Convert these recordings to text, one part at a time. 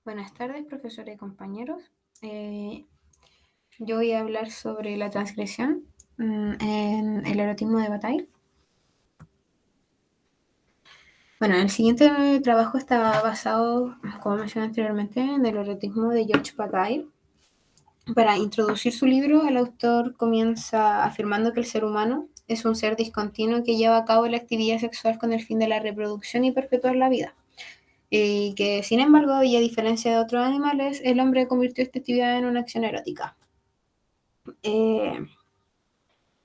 Buenas tardes, profesora y compañeros. Yo voy a hablar sobre la transgresión en el erotismo de Bataille. Bueno, el siguiente trabajo está basado, como mencioné anteriormente, en el erotismo de Georges Bataille. Para introducir su libro, el autor comienza afirmando que el ser humano es un ser discontinuo que lleva a cabo la actividad sexual con el fin de la reproducción y perpetuar la vida. Y que, sin embargo, y a diferencia de otros animales, el hombre convirtió esta actividad en una acción erótica.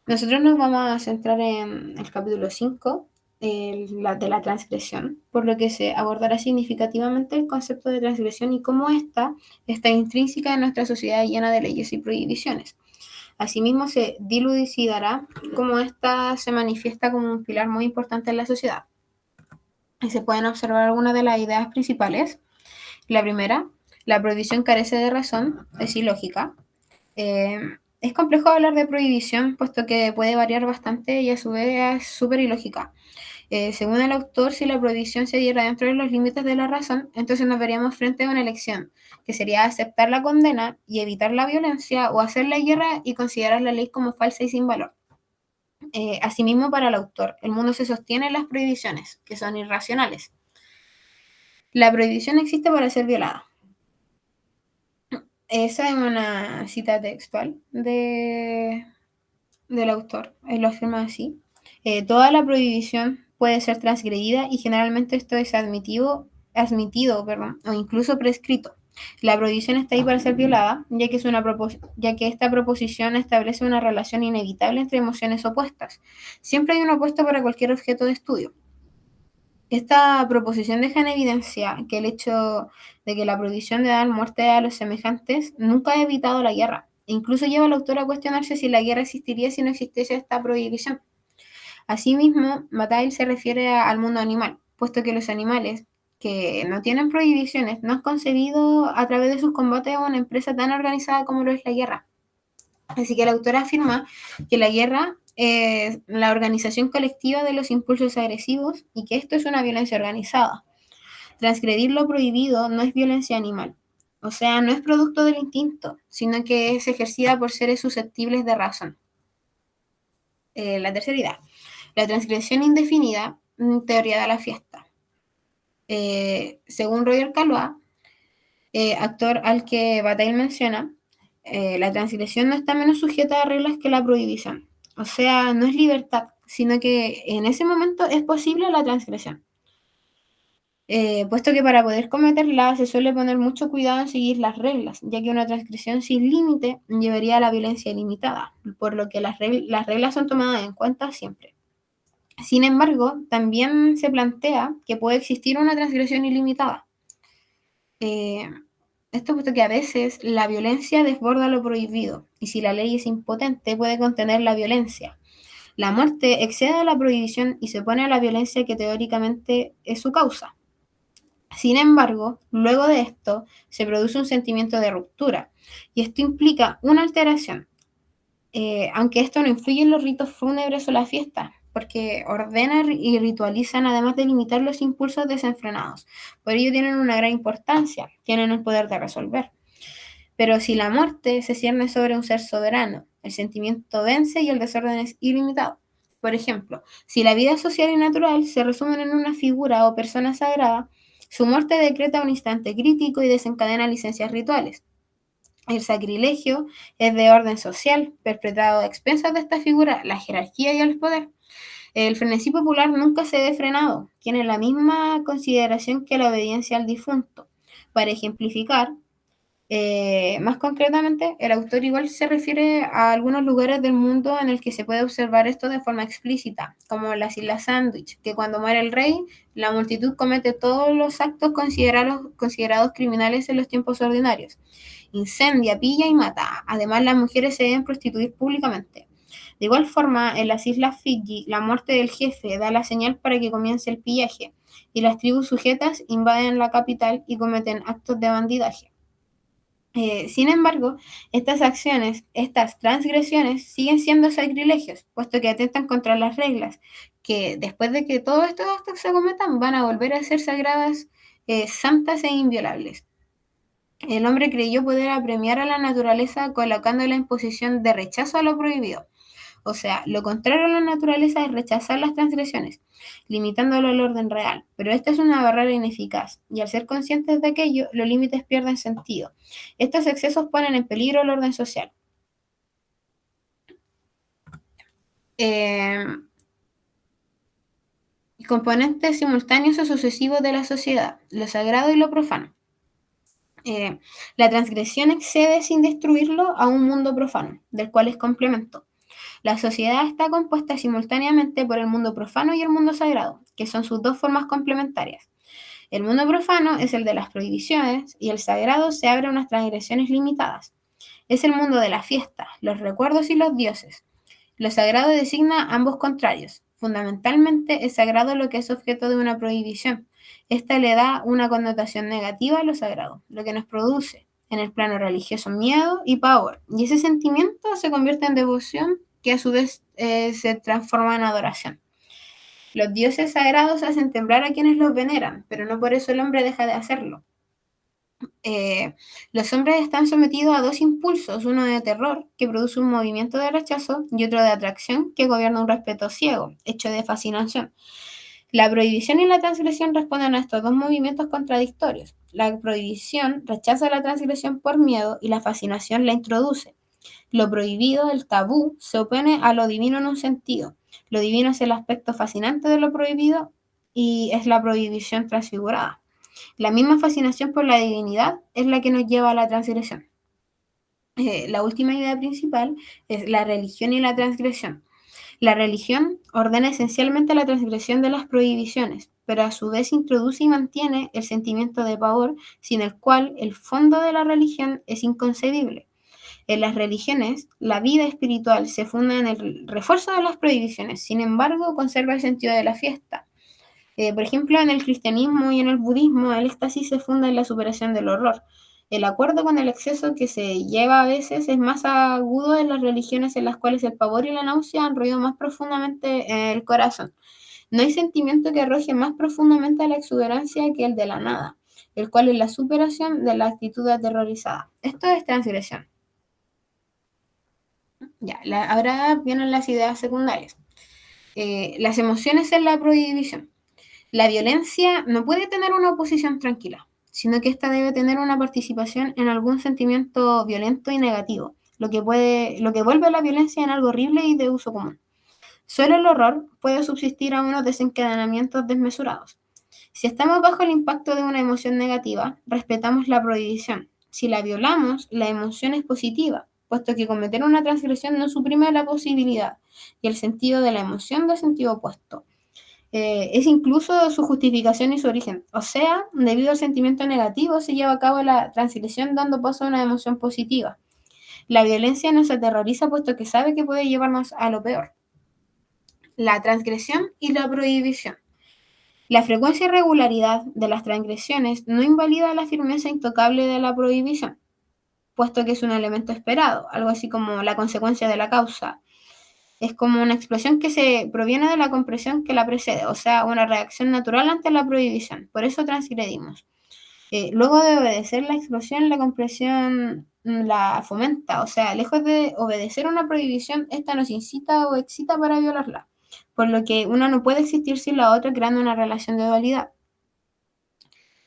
Nosotros nos vamos a centrar en el capítulo 5 de la transgresión, por lo que se abordará significativamente el concepto de transgresión y cómo ésta está intrínseca en nuestra sociedad llena de leyes y prohibiciones. Asimismo, se dilucidará cómo ésta se manifiesta como un pilar muy importante en la sociedad. Y se pueden observar algunas de las ideas principales. La primera, la prohibición carece de razón, es ilógica. Eh, es complejo hablar de prohibición, puesto que puede variar bastante y a su vez es súper ilógica. Según el autor, si la prohibición se diera dentro de los límites de la razón, entonces nos veríamos frente a una elección, que sería aceptar la condena y evitar la violencia o hacer la guerra y considerar la ley como falsa y sin valor. Asimismo, para el autor, el mundo se sostiene en las prohibiciones, que son irracionales. La prohibición existe para ser violada. Esa es una cita textual del autor. Él lo afirma así. Toda la prohibición puede ser transgredida y generalmente esto es admitido, o incluso prescrito. La prohibición está ahí para ser violada, ya que esta proposición establece una relación inevitable entre emociones opuestas. Siempre hay un opuesto para cualquier objeto de estudio. Esta proposición deja en evidencia que el hecho de que la prohibición de dar muerte a los semejantes nunca ha evitado la guerra. E incluso lleva al autor a cuestionarse si la guerra existiría si no existiese esta prohibición. Asimismo, Bataille se refiere al mundo animal, puesto que los animales que no tienen prohibiciones no han concebido a través de sus combates a una empresa tan organizada como lo es la guerra. Así que el autor afirma que la guerra es la organización colectiva de los impulsos agresivos y que esto es una violencia organizada. Transgredir lo prohibido no es violencia animal, o sea, no es producto del instinto, sino que es ejercida por seres susceptibles de razón. La tercera idea, la transgresión indefinida, teoría de la fiesta. Según Roger Caillois, actor al que Bataille menciona, la transgresión no está menos sujeta a reglas que la prohibición. O sea, no es libertad, sino que en ese momento es posible la transgresión. Puesto que para poder cometerla se suele poner mucho cuidado en seguir las reglas, ya que una transgresión sin límite llevaría a la violencia ilimitada, por lo que las reglas son tomadas en cuenta siempre. Sin embargo, también se plantea que puede existir una transgresión ilimitada. Esto puesto que a veces la violencia desborda lo prohibido, y si la ley es impotente puede contener la violencia. La muerte excede a la prohibición y se opone a la violencia que teóricamente es su causa. Sin embargo, luego de esto se produce un sentimiento de ruptura, y esto implica una alteración, aunque esto no influye en los ritos fúnebres o la fiesta, porque ordenan y ritualizan además de limitar los impulsos desenfrenados. Por ello tienen una gran importancia, tienen el poder de resolver. Pero si la muerte se cierne sobre un ser soberano, el sentimiento vence y el desorden es ilimitado. Por ejemplo, si la vida social y natural se resumen en una figura o persona sagrada, su muerte decreta un instante crítico y desencadena licencias rituales. El sacrilegio es de orden social, perpetrado a expensas de esta figura, la jerarquía y el poder. El frenesí popular nunca se ve frenado, tiene la misma consideración que la obediencia al difunto. Para ejemplificar, más concretamente, el autor igual se refiere a algunos lugares del mundo en el que se puede observar esto de forma explícita, como las Islas Sandwich, que cuando muere el rey, la multitud comete todos los actos considerados criminales en los tiempos ordinarios. Incendia, pilla y mata. Además, las mujeres se deben prostituir públicamente. De igual forma, en las Islas Fiji, la muerte del jefe da la señal para que comience el pillaje, y las tribus sujetas invaden la capital y cometen actos de bandidaje. Sin embargo, estas transgresiones siguen siendo sacrilegios, puesto que atentan contra las reglas, que después de que todos estos actos se cometan van a volver a ser sagradas, santas e inviolables. El hombre creyó poder apremiar a la naturaleza colocándola en posición de rechazo a lo prohibido. O sea, lo contrario a la naturaleza es rechazar las transgresiones, limitándolo al orden real. Pero esta es una barrera ineficaz, y al ser conscientes de aquello, los límites pierden sentido. Estos excesos ponen en peligro el orden social. Eh, Componentes simultáneos o sucesivos de la sociedad, lo sagrado y lo profano. La transgresión excede sin destruirlo a un mundo profano, del cual es complemento. La sociedad está compuesta simultáneamente por el mundo profano y el mundo sagrado, que son sus dos formas complementarias. El mundo profano es el de las prohibiciones y el sagrado se abre a unas transgresiones limitadas. Es el mundo de la fiesta, los recuerdos y los dioses. Lo sagrado designa ambos contrarios. Fundamentalmente es sagrado lo que es objeto de una prohibición. Esta le da una connotación negativa a lo sagrado, lo que nos produce en el plano religioso miedo y pavor. Y ese sentimiento se convierte en devoción que a su vez se transforma en adoración. Los dioses sagrados hacen temblar a quienes los veneran, pero no por eso el hombre deja de hacerlo. Los hombres están sometidos a dos impulsos, uno de terror, que produce un movimiento de rechazo, y otro de atracción, que gobierna un respeto ciego, hecho de fascinación. La prohibición y la transgresión responden a estos dos movimientos contradictorios. La prohibición rechaza la transgresión por miedo y la fascinación la introduce. Lo prohibido, el tabú, se opone a lo divino en un sentido. Lo divino es el aspecto fascinante de lo prohibido y es la prohibición transfigurada. La misma fascinación por la divinidad es la que nos lleva a la transgresión. La última idea principal es la religión y la transgresión. La religión ordena esencialmente la transgresión de las prohibiciones, pero a su vez introduce y mantiene el sentimiento de pavor, sin el cual el fondo de la religión es inconcebible. En las religiones, la vida espiritual se funda en el refuerzo de las prohibiciones, sin embargo, conserva el sentido de la fiesta. Por ejemplo, en el cristianismo y en el budismo, el éxtasis se funda en la superación del horror. El acuerdo con el exceso que se lleva a veces es más agudo en las religiones en las cuales el pavor y la náusea han roído más profundamente en el corazón. No hay sentimiento que arroje más profundamente a la exuberancia que el de la nada, el cual es la superación de la actitud aterrorizada. Esto es transgresión. Ya, ahora vienen las ideas secundarias. Las emociones en la prohibición. La violencia no puede tener una oposición tranquila, sino que ésta debe tener una participación en algún sentimiento violento y negativo, lo que vuelve la violencia en algo horrible y de uso común. Solo el horror puede subsistir a unos desencadenamientos desmesurados. Si estamos bajo el impacto de una emoción negativa, respetamos la prohibición. Si la violamos, la emoción es positiva, puesto que cometer una transgresión no suprime la posibilidad y el sentido de la emoción del sentido opuesto. Es incluso su justificación y su origen. O sea, debido al sentimiento negativo se lleva a cabo la transgresión dando paso a una emoción positiva. La violencia nos aterroriza puesto que sabe que puede llevarnos a lo peor. La transgresión y la prohibición. La frecuencia y regularidad de las transgresiones no invalida la firmeza intocable de la prohibición, puesto que es un elemento esperado, algo así como la consecuencia de la causa. Es como una explosión que se proviene de la compresión que la precede, o sea, una reacción natural ante la prohibición. Por eso transgredimos. Luego de obedecer la explosión, la compresión la fomenta, o sea, lejos de obedecer una prohibición, esta nos incita o excita para violarla, por lo que una no puede existir sin la otra, creando una relación de dualidad.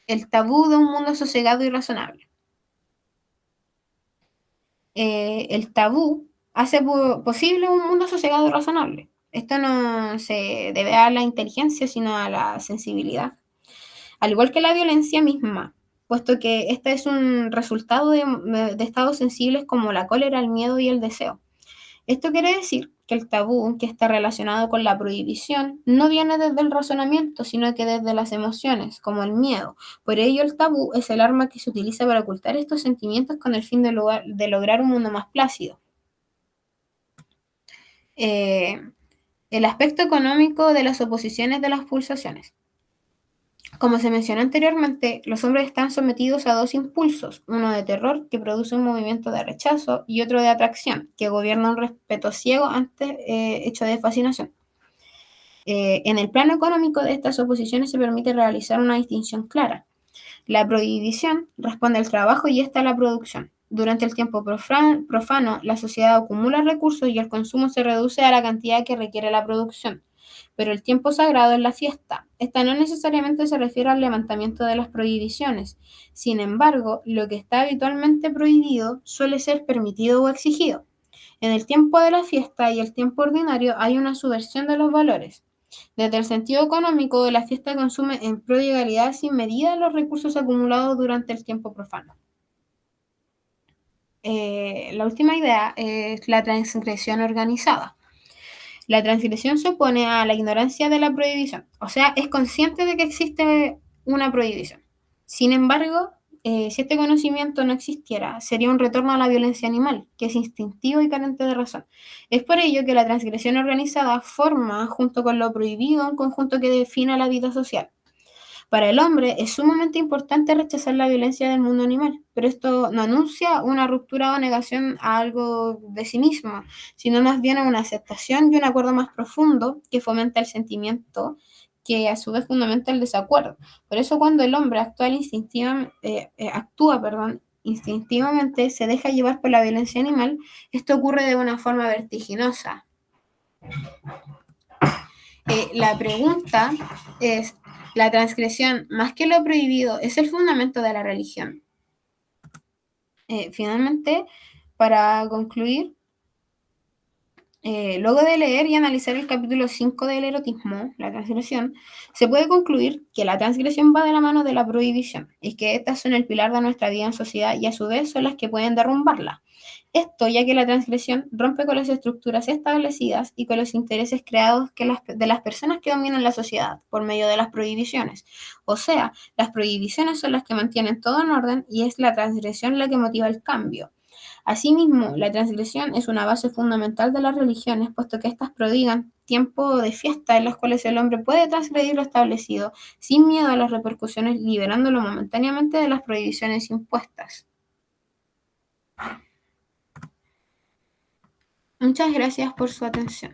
El tabú de un mundo sosegado y razonable. El tabú hace posible un mundo sosegado y razonable. Esto no se debe a la inteligencia, sino a la sensibilidad. Al igual que la violencia misma, puesto que esta es un resultado de estados sensibles como la cólera, el miedo y el deseo. Esto quiere decir que el tabú, que está relacionado con la prohibición, no viene desde el razonamiento, sino que desde las emociones, como el miedo. Por ello, el tabú es el arma que se utiliza para ocultar estos sentimientos con el fin de lograr un mundo más plácido. El aspecto económico de las oposiciones de las pulsaciones. Como se mencionó anteriormente, los hombres están sometidos a dos impulsos, uno de terror, que produce un movimiento de rechazo, y otro de atracción, que gobierna un respeto ciego ante hecho de fascinación. En el plano económico de estas oposiciones se permite realizar una distinción clara. La prohibición responde al trabajo y esta a la producción. Durante el tiempo profano, la sociedad acumula recursos y el consumo se reduce a la cantidad que requiere la producción. Pero el tiempo sagrado es la fiesta. Esta no necesariamente se refiere al levantamiento de las prohibiciones. Sin embargo, lo que está habitualmente prohibido suele ser permitido o exigido. En el tiempo de la fiesta y el tiempo ordinario hay una subversión de los valores. Desde el sentido económico, la fiesta consume en prodigalidad sin medida los recursos acumulados durante el tiempo profano. La última idea es la transgresión organizada. La transgresión se opone a la ignorancia de la prohibición, o sea, es consciente de que existe una prohibición. Sin embargo, si este conocimiento no existiera, sería un retorno a la violencia animal, que es instintivo y carente de razón. Es por ello que la transgresión organizada forma, junto con lo prohibido, un conjunto que define la vida social. Para el hombre es sumamente importante rechazar la violencia del mundo animal, pero esto no anuncia una ruptura o negación a algo de sí mismo, sino más bien a una aceptación y un acuerdo más profundo que fomenta el sentimiento que a su vez fundamenta el desacuerdo. Por eso cuando el hombre instintivamente se deja llevar por la violencia animal, esto ocurre de una forma vertiginosa. La pregunta es, ¿la transgresión, más que lo prohibido, es el fundamento de la religión? Finalmente, para concluir, luego de leer y analizar el capítulo 5 del erotismo, la transgresión, se puede concluir que la transgresión va de la mano de la prohibición y que estas son el pilar de nuestra vida en sociedad y a su vez son las que pueden derrumbarla. Esto ya que la transgresión rompe con las estructuras establecidas y con los intereses creados de las personas que dominan la sociedad por medio de las prohibiciones. O sea, las prohibiciones son las que mantienen todo en orden y es la transgresión la que motiva el cambio. Asimismo, la transgresión es una base fundamental de las religiones, puesto que éstas prodigan tiempo de fiesta en los cuales el hombre puede transgredir lo establecido sin miedo a las repercusiones, liberándolo momentáneamente de las prohibiciones impuestas. Muchas gracias por su atención.